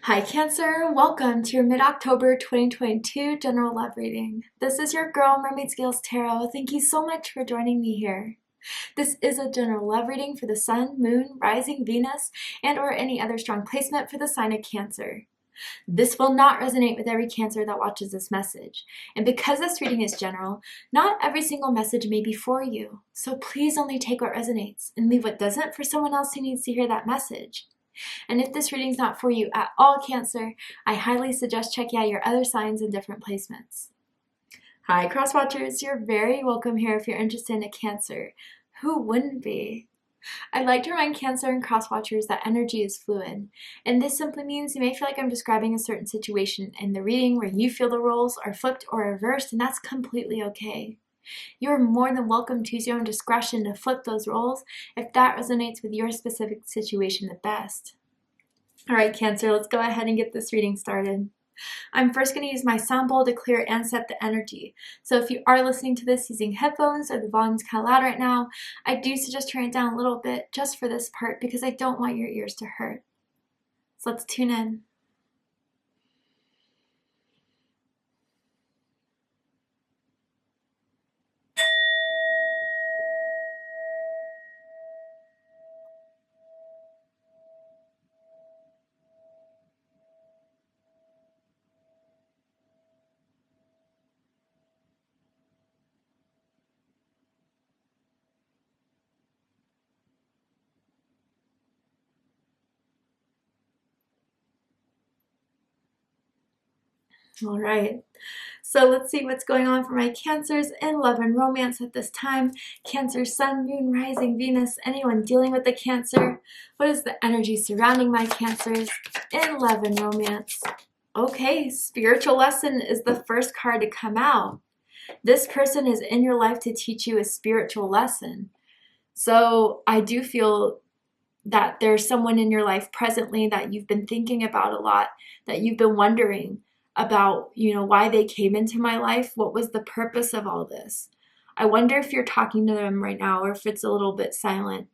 Hi Cancer, welcome to your mid-October 2022 general love reading. This is your girl Mermaid Scales Tarot. Thank you so much for joining me here. This is a general love reading for the Sun, Moon, Rising, Venus, and or any other strong placement for the sign of Cancer. This will not resonate with every Cancer that watches this message. And because this reading is general, not every single message may be for you. So please only take what resonates and leave what doesn't for someone else who needs to hear that message. And if this reading's not for you at all, Cancer, I highly suggest checking out your other signs and different placements. Hi, Cross Watchers. You're very welcome here if you're interested in a Cancer. Who wouldn't be? I'd like to remind Cancer and Cross Watchers that energy is fluid. And this simply means you may feel like I'm describing a certain situation in the reading where you feel the roles are flipped or reversed, and that's completely okay. You're more than welcome to use your own discretion to flip those roles if that resonates with your specific situation the best. All right, Cancer, let's go ahead and get this reading started. I'm first going to use my sound bowl to clear and set the energy. So if you are listening to this using headphones or the volume's kind of loud right now, I do suggest turning it down a little bit just for this part because I don't want your ears to hurt. So let's tune in. All right, so let's see what's going on for my Cancers in love and romance at this time. Cancer, Sun, Moon, Rising, Venus, anyone dealing with a Cancer? What is the energy surrounding my Cancers in love and romance? Okay, spiritual lesson is the first card to come out. This person is in your life to teach you a spiritual lesson. So I do feel that there's someone in your life presently that you've been thinking about a lot, that you've been wondering about, why they came into my life. What was the purpose of all this? I wonder if you're talking to them right now or if it's a little bit silent.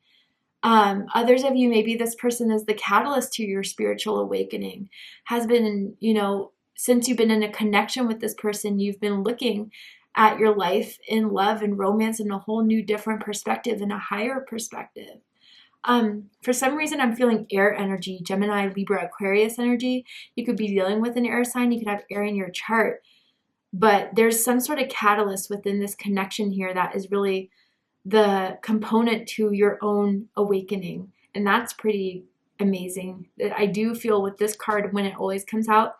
Others of you, maybe this person is the catalyst to your spiritual awakening, has been, since you've been in a connection with this person, you've been looking at your life in love and romance in a whole new different perspective, in a higher perspective. For some reason, I'm feeling air energy, Gemini, Libra, Aquarius energy. You could be dealing with an air sign. You could have air in your chart. But there's some sort of catalyst within this connection here that is really the component to your own awakening. And that's pretty amazing. I do feel with this card, when it always comes out,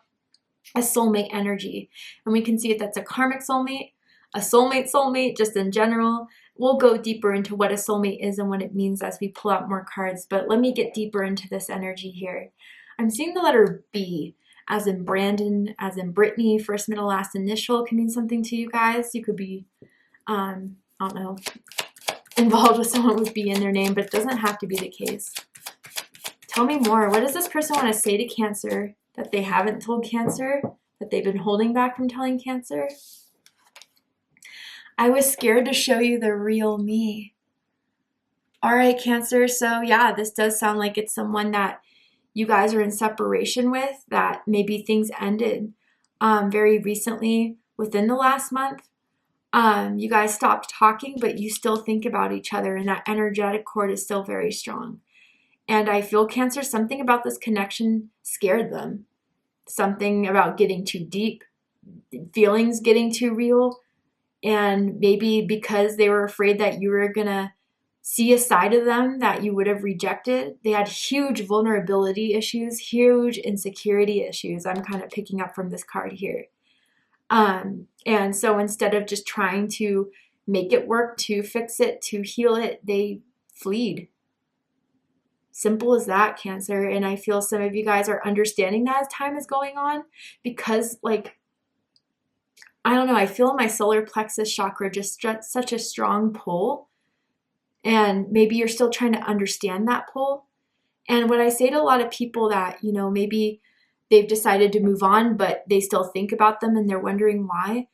a soulmate energy. And we can see if that's a karmic soulmate, a soulmate, just in general. We'll go deeper into what a soulmate is and what it means as we pull out more cards, but let me get deeper into this energy here. I'm seeing the letter B, as in Brandon, as in Brittany, first, middle, last initial can mean something to you guys. You could be, I don't know, involved with someone with B in their name, but it doesn't have to be the case. Tell me more. What does this person want to say to Cancer that they haven't told Cancer, that they've been holding back from telling Cancer? I was scared to show you the real me. All right, Cancer. So yeah, this does sound like it's someone that you guys are in separation with, that maybe things ended very recently within the last month. You guys stopped talking, but you still think about each other, and that energetic cord is still very strong. And I feel, Cancer, something about this connection scared them. Something about getting too deep, feelings getting too real. And maybe because they were afraid that you were going to see a side of them that you would have rejected. They had huge vulnerability issues, huge insecurity issues. I'm kind of picking up from this card here. And so instead of just trying to make it work, to fix it, to heal it, they fled. Simple as that, Cancer. And I feel some of you guys are understanding that as time is going on because, I don't know, I feel in my solar plexus chakra just such a strong pull. And maybe you're still trying to understand that pull. And what I say to a lot of people that, maybe they've decided to move on, but they still think about them and they're wondering why.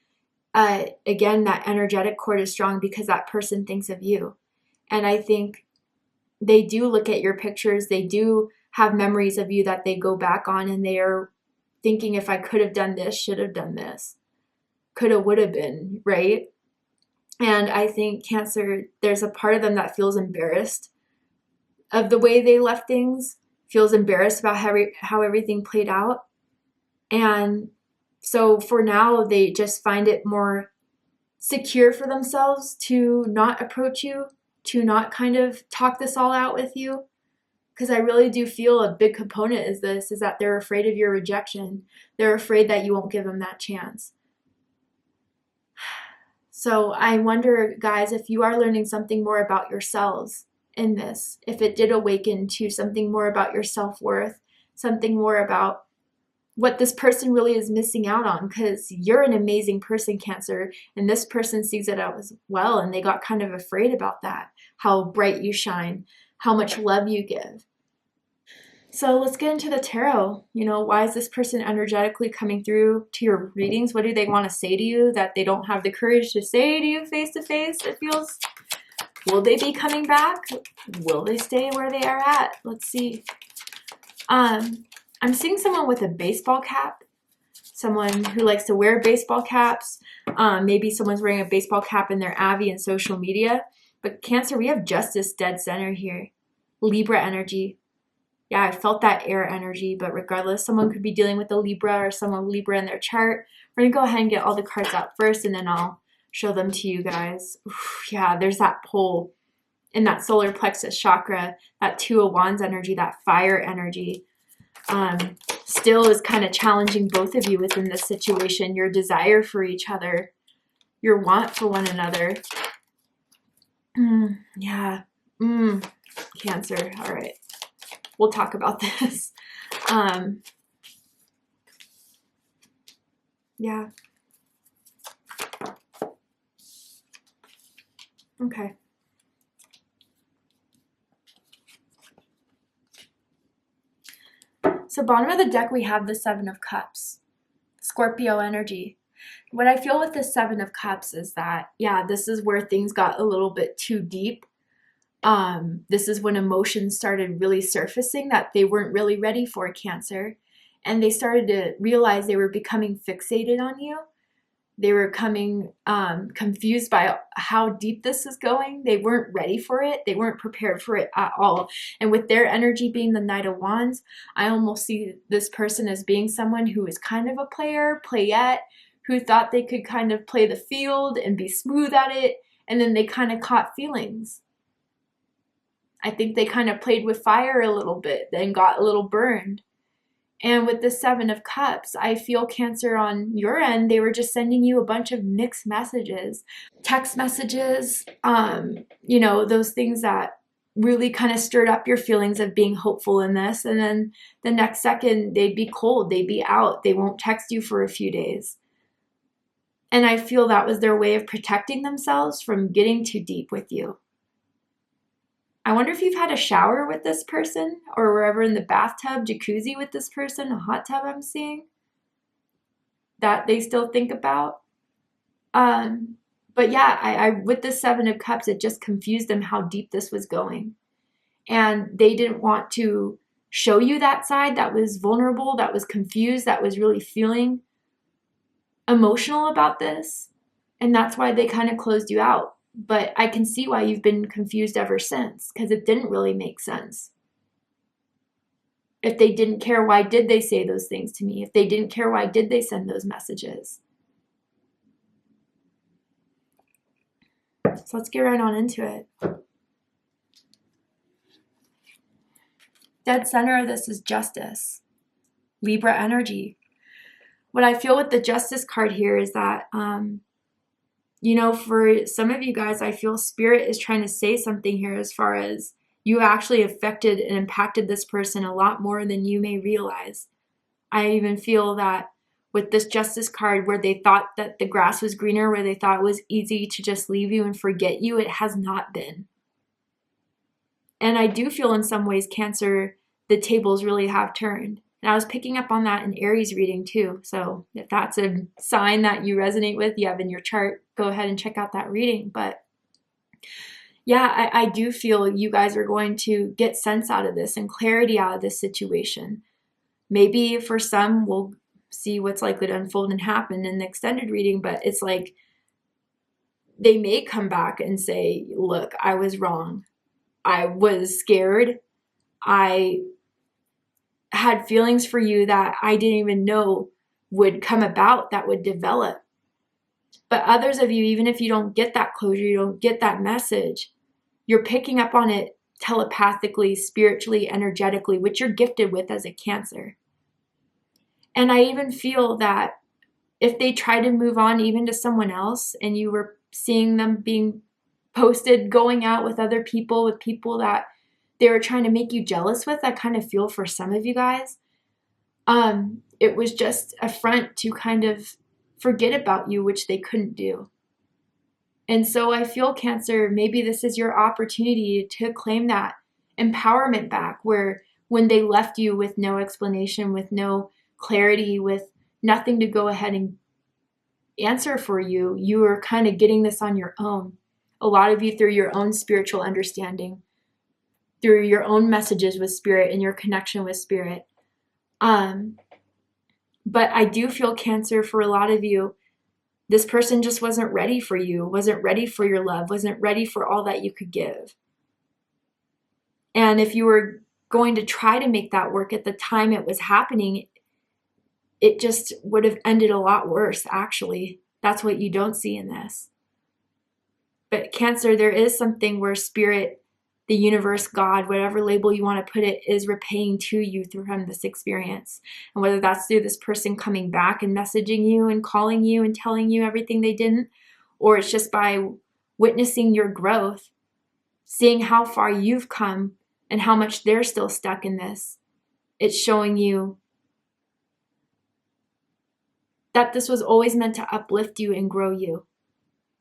Again, that energetic cord is strong because that person thinks of you. And I think they do look at your pictures. They do have memories of you that they go back on, and they are thinking, if I could have done this, should have done this, could have, would have been, right? And I think Cancer, there's a part of them that feels embarrassed of the way they left things, feels embarrassed about how everything played out. And so for now, they just find it more secure for themselves to not approach you, to not kind of talk this all out with you. Because I really do feel a big component is that they're afraid of your rejection. They're afraid that you won't give them that chance. So I wonder, guys, if you are learning something more about yourselves in this, if it did awaken to something more about your self-worth, something more about what this person really is missing out on, because you're an amazing person, Cancer, and this person sees it as well, and they got kind of afraid about that, how bright you shine, how much love you give. So let's get into the tarot. You know, why is this person energetically coming through to your readings? What do they want to say to you that they don't have the courage to say to you face to face? It feels, will they be coming back? Will they stay where they are at? Let's see. I'm seeing someone with a baseball cap, someone who likes to wear baseball caps. Maybe someone's wearing a baseball cap in their Avi and social media. But Cancer, we have Justice dead center here. Libra energy. Yeah, I felt that air energy, but regardless, someone could be dealing with a Libra or someone Libra in their chart. We're going to go ahead and get all the cards out first, and then I'll show them to you guys. Oof, yeah, there's that pull in that solar plexus chakra, that Two of Wands energy, that fire energy. Still is kind of challenging both of you within this situation. Your desire for each other, your want for one another. Yeah. Cancer. All right. We'll talk about this. Yeah. Okay. So bottom of the deck, we have the Seven of Cups, Scorpio energy. What I feel with the Seven of Cups is that, yeah, this is where things got a little bit too deep. This is when emotions started really surfacing that they weren't really ready for, Cancer. And they started to realize they were becoming fixated on you. They were coming confused by how deep this is going. They weren't ready for it. They weren't prepared for it at all. And with their energy being the Knight of Wands, I almost see this person as being someone who is kind of a player, playette, who thought they could kind of play the field and be smooth at it. And then they kind of caught feelings. I think they kind of played with fire a little bit, then got a little burned. And with the Seven of Cups, I feel, Cancer, on your end, they were just sending you a bunch of mixed messages, text messages, you know, those things that really kind of stirred up your feelings of being hopeful in this. And then the next second, they'd be cold, they'd be out, they won't text you for a few days. And I feel that was their way of protecting themselves from getting too deep with you. I wonder if you've had a shower with this person, or wherever in the bathtub, jacuzzi with this person, a hot tub I'm seeing, that they still think about. But yeah, I with the Seven of Cups, it just confused them how deep this was going. And they didn't want to show you that side that was vulnerable, that was confused, that was really feeling emotional about this. And that's why they kind of closed you out. But I can see why you've been confused ever since, because it didn't really make sense. If they didn't care, why did they say those things to me? If they didn't care, why did they send those messages? So let's get right on into it. Dead center of this is Justice, Libra energy. What I feel with the Justice card here is that, you know, for some of you guys, I feel Spirit is trying to say something here as far as you actually affected and impacted this person a lot more than you may realize. I even feel that with this Justice card, where they thought that the grass was greener, where they thought it was easy to just leave you and forget you, it has not been. And I do feel in some ways, Cancer, the tables really have turned. And I was picking up on that in Aries reading too. So if that's a sign that you resonate with, you have in your chart, go ahead and check out that reading. But yeah, I do feel you guys are going to get sense out of this and clarity out of this situation. Maybe for some, we'll see what's likely to unfold and happen in the extended reading, but it's like they may come back and say, look, I was wrong. I was scared. I had feelings for you that I didn't even know would come about, that would develop. But others of you, even if you don't get that closure, you don't get that message, you're picking up on it telepathically, spiritually, energetically, which you're gifted with as a Cancer. And I even feel that if they try to move on even to someone else and you were seeing them being posted, going out with other people, with people that they were trying to make you jealous with, I kind of feel for some of you guys. It was just a front to kind of forget about you, which they couldn't do. And so I feel, Cancer, maybe this is your opportunity to claim that empowerment back, where when they left you with no explanation, with no clarity, with nothing to go ahead and answer for you, you were kind of getting this on your own. A lot of you through your own spiritual understanding, through your own messages with spirit and your connection with spirit. But I do feel, Cancer, for a lot of you, this person just wasn't ready for you, wasn't ready for your love, wasn't ready for all that you could give. And if you were going to try to make that work at the time it was happening, it just would have ended a lot worse, actually. That's what you don't see in this. But Cancer, there is something where spirit, the universe, God, whatever label you want to put it, is repaying to you from this experience. And whether that's through this person coming back and messaging you and calling you and telling you everything they didn't, or it's just by witnessing your growth, seeing how far you've come and how much they're still stuck in this. It's showing you that this was always meant to uplift you and grow you.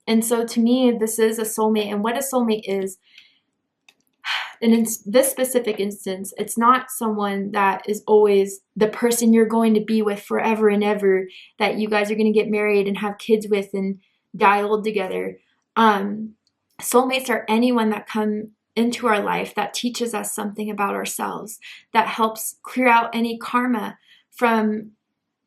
And so to me, this is a soulmate. And what a soulmate is, and in this specific instance, it's not someone that is always the person you're going to be with forever and ever, that you guys are going to get married and have kids with and die old together. Soulmates are anyone that come into our life that teaches us something about ourselves, that helps clear out any karma from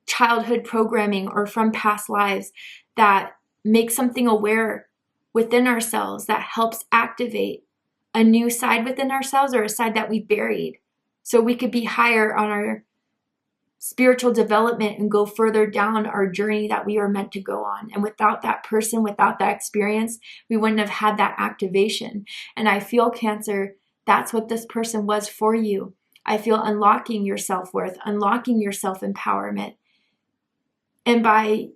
childhood programming or from past lives, that makes something aware within ourselves, that helps activate a new side within ourselves, or a side that we buried, so we could be higher on our spiritual development and go further down our journey that we are meant to go on. And without that person, without that experience, we wouldn't have had that activation. And I feel, Cancer, that's what this person was for you. I feel unlocking your self-worth, unlocking your self-empowerment. And by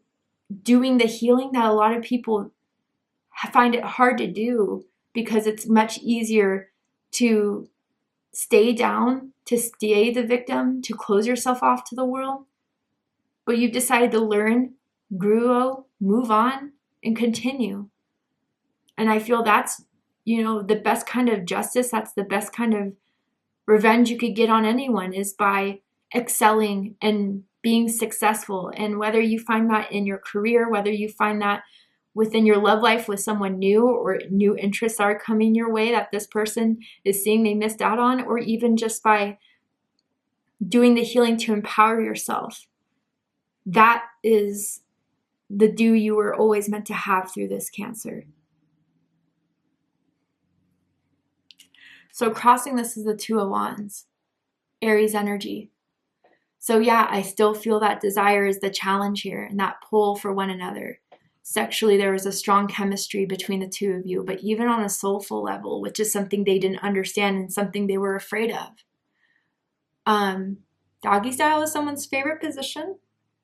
doing the healing that a lot of people find it hard to do, because it's much easier to stay down, to stay the victim, to close yourself off to the world. But you've decided to learn, grow, move on, and continue. And I feel that's, the best kind of justice. That's the best kind of revenge you could get on anyone, is by excelling and being successful. And whether you find that in your career, whether you find that within your love life with someone new, or new interests are coming your way that this person is seeing they missed out on, or even just by doing the healing to empower yourself, that is the do you were always meant to have through this, Cancer. So crossing this is the Two of Wands, Aries energy. So yeah, I still feel that desire is the challenge here, and that pull for one another. Sexually, there was a strong chemistry between the two of you, but even on a soulful level, which is something they didn't understand and something they were afraid of. Doggy style is someone's favorite position.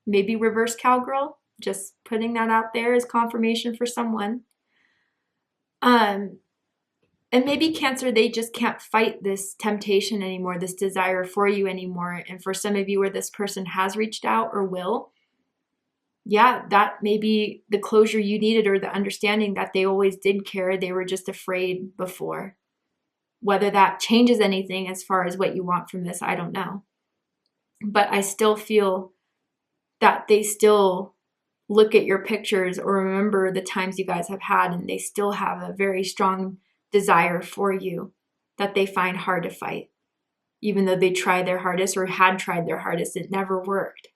Maybe reverse cowgirl. Just putting that out there as confirmation for someone. And maybe, Cancer, they just can't fight this temptation anymore, this desire for you anymore. And for some of you where this person has reached out or will, yeah, that may be the closure you needed, or the understanding that they always did care. They were just afraid before. Whether that changes anything as far as what you want from this, I don't know. But I still feel that they still look at your pictures or remember the times you guys have had, and they still have a very strong desire for you that they find hard to fight. Even though they tried their hardest or had tried their hardest, it never worked.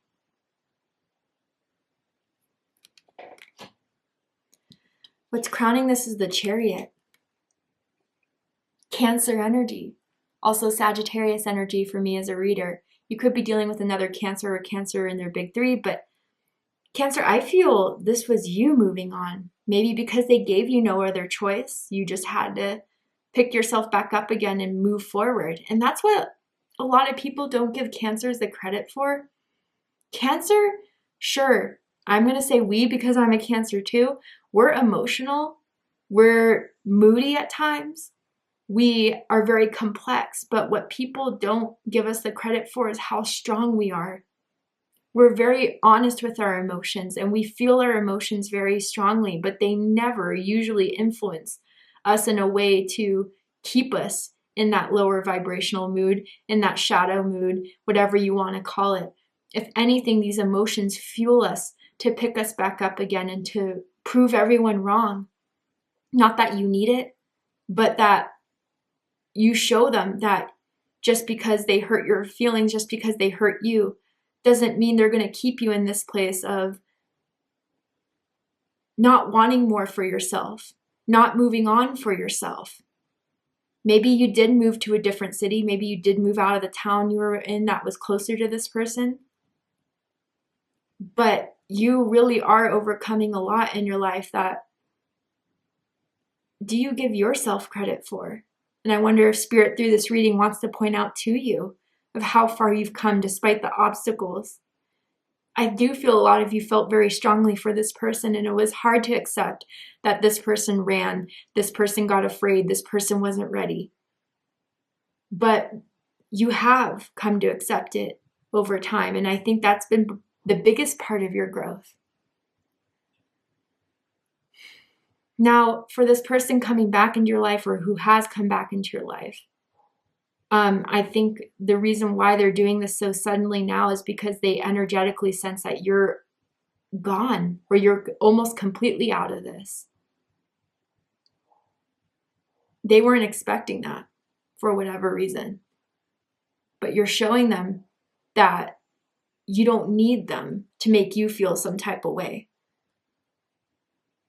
What's crowning this is the Chariot. Cancer energy. Also Sagittarius energy for me as a reader. You could be dealing with another Cancer or Cancer in their big three, but Cancer, I feel this was you moving on. Maybe because they gave you no other choice. You just had to pick yourself back up again and move forward. And that's what a lot of people don't give Cancers the credit for. Cancer, sure, I'm going to say we because I'm a Cancer too. We're emotional. We're moody at times. We are very complex, but what people don't give us the credit for is how strong we are. We're very honest with our emotions and we feel our emotions very strongly, but they never usually influence us in a way to keep us in that lower vibrational mood, in that shadow mood, whatever you want to call it. If anything, these emotions fuel us to pick us back up again and to prove everyone wrong. Not that you need it, but that you show them that just because they hurt your feelings, just because they hurt you, doesn't mean they're going to keep you in this place of not wanting more for yourself, not moving on for yourself. Maybe you did move to a different city. Maybe you did move out of the town you were in that was closer to this person. But you really are overcoming a lot in your life that do you give yourself credit for? And I wonder if Spirit through this reading wants to point out to you of how far you've come despite the obstacles. I do feel a lot of you felt very strongly for this person, and it was hard to accept that this person ran, this person got afraid, this person wasn't ready. But you have come to accept it over time, and I think that's been the biggest part of your growth. Now, for this person coming back into your life, or who has come back into your life, I think the reason why they're doing this so suddenly now is because they energetically sense that you're gone or you're almost completely out of this. They weren't expecting that for whatever reason. But you're showing them that you don't need them to make you feel some type of way.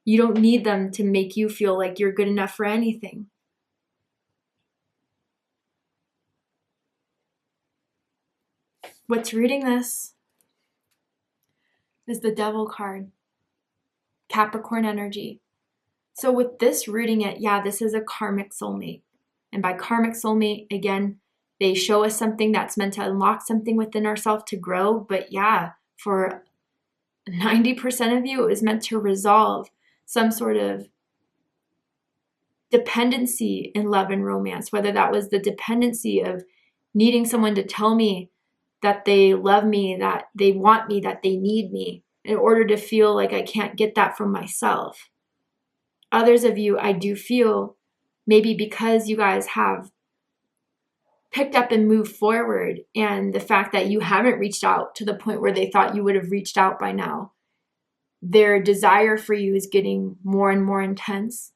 You don't need them to make you feel like you're good enough for anything. What's reading this is the Devil card, Capricorn energy. So with this rooting it, yeah, this is a karmic soulmate. And by karmic soulmate, again, they show us something that's meant to unlock something within ourselves to grow. But yeah, for 90% of you, it was meant to resolve some sort of dependency in love and romance, whether that was the dependency of needing someone to tell me that they love me, that they want me, that they need me, in order to feel like I can't get that from myself. Others of you, I do feel, maybe because you guys have picked up and moved forward, and the fact that you haven't reached out to the point where they thought you would have reached out by now, their desire for you is getting more and more intense.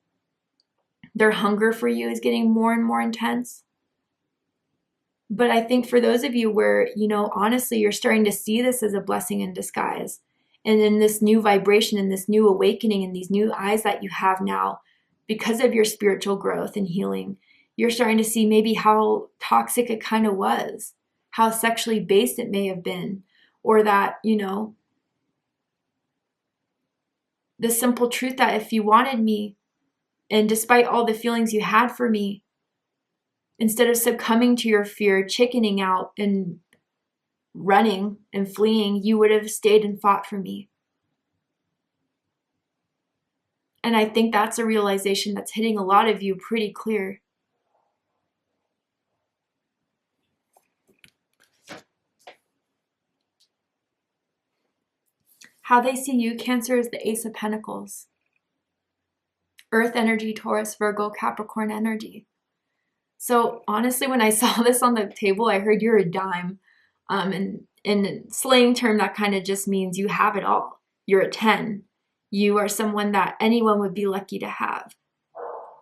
Their hunger for you is getting more and more intense. But I think for those of you where, honestly, you're starting to see this as a blessing in disguise. And in this new vibration, in this new awakening, and these new eyes that you have now, because of your spiritual growth and healing, you're starting to see maybe how toxic it kind of was, how sexually based it may have been, or that, the simple truth that if you wanted me, and despite all the feelings you had for me, instead of succumbing to your fear, chickening out and running and fleeing, you would have stayed and fought for me. And I think that's a realization that's hitting a lot of you pretty clear. How they see you, Cancer, is the Ace of Pentacles. Earth energy, Taurus, Virgo, Capricorn energy. So honestly, when I saw this on the table, I heard you're a dime. And in slang term, that kind of just means you have it all. You're a 10. You are someone that anyone would be lucky to have.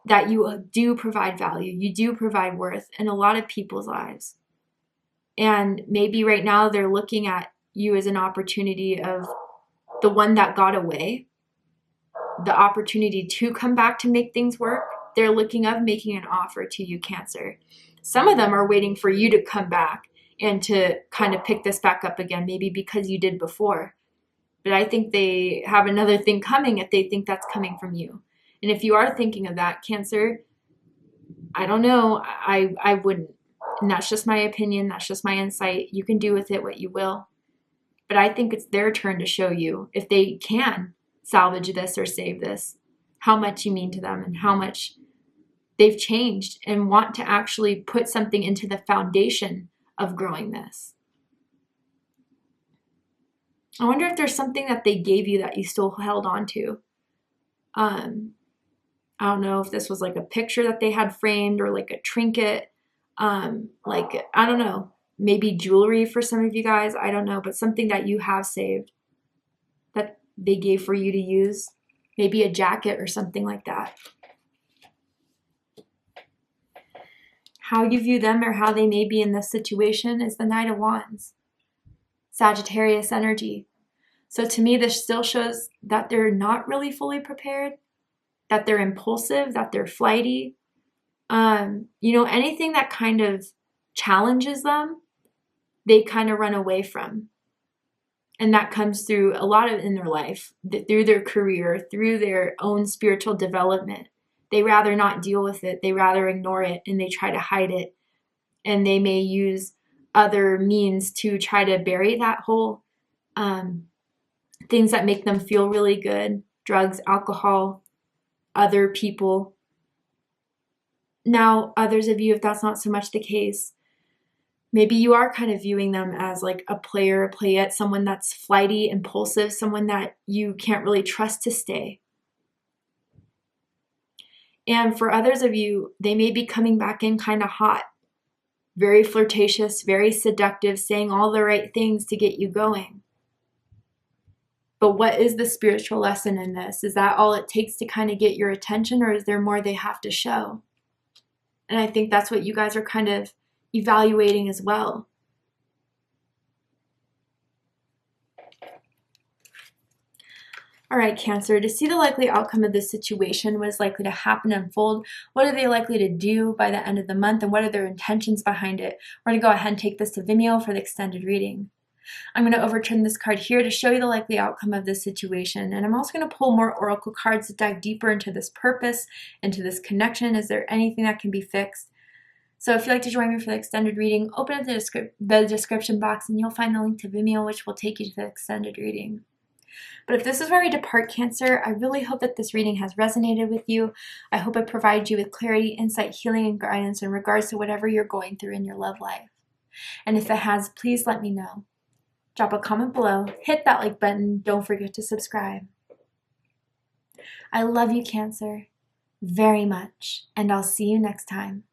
that you do provide value, you do provide worth in a lot of people's lives. And maybe right now they're looking at you as an opportunity of the one that got away, the opportunity to come back to make things work. They're looking of making an offer to you, Cancer. Some of them are waiting for you to come back and to kind of pick this back up again, maybe because you did before. But I think they have another thing coming if they think that's coming from you. And if you are thinking of that, Cancer, I don't know, I wouldn't. And that's just my opinion. That's just my insight. You can do with it what you will. But I think it's their turn to show you, if they can salvage this or save this, how much you mean to them and how much they've changed and want to actually put something into the foundation of growing this. I wonder if there's something that they gave you that you still held on to. I don't know if this was like a picture that they had framed or like a trinket. Like, I don't know, maybe jewelry for some of you guys. I don't know, but something that you have saved that they gave for you to use. Maybe a jacket or something like that. How you view them or how they may be in this situation is the Knight of Wands. Sagittarius energy. So to me, this still shows that they're not really fully prepared, that they're impulsive, that they're flighty. Anything that kind of challenges them, they kind of run away from. And that comes through a lot of in their life, through their career, through their own spiritual development. They rather not deal with it. They rather ignore it and they try to hide it. And they may use other means to try to bury that hole. Things that make them feel really good, drugs, alcohol, other people. Now, others of you, if that's not so much the case, maybe you are kind of viewing them as like a player, a playette, someone that's flighty, impulsive, someone that you can't really trust to stay. And for others of you, they may be coming back in kind of hot, very flirtatious, very seductive, saying all the right things to get you going. But what is the spiritual lesson in this? Is that all it takes to kind of get your attention, or is there more they have to show? And I think that's what you guys are kind of evaluating as well. All right, Cancer, to see the likely outcome of this situation, what is likely to happen and unfold, what are they likely to do by the end of the month, and what are their intentions behind it? We're going to go ahead and take this to Vimeo for the extended reading. I'm going to overturn this card here to show you the likely outcome of this situation. And I'm also going to pull more oracle cards to dive deeper into this purpose, into this connection. Is there anything that can be fixed? So if you'd like to join me for the extended reading, open up the description box and you'll find the link to Vimeo, which will take you to the extended reading. But if this is where we depart, Cancer, I really hope that this reading has resonated with you. I hope it provides you with clarity, insight, healing, and guidance in regards to whatever you're going through in your love life. And if it has, please let me know. Drop a comment below, hit that like button, don't forget to subscribe. I love you, Cancer, very much, and I'll see you next time.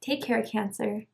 Take care, Cancer.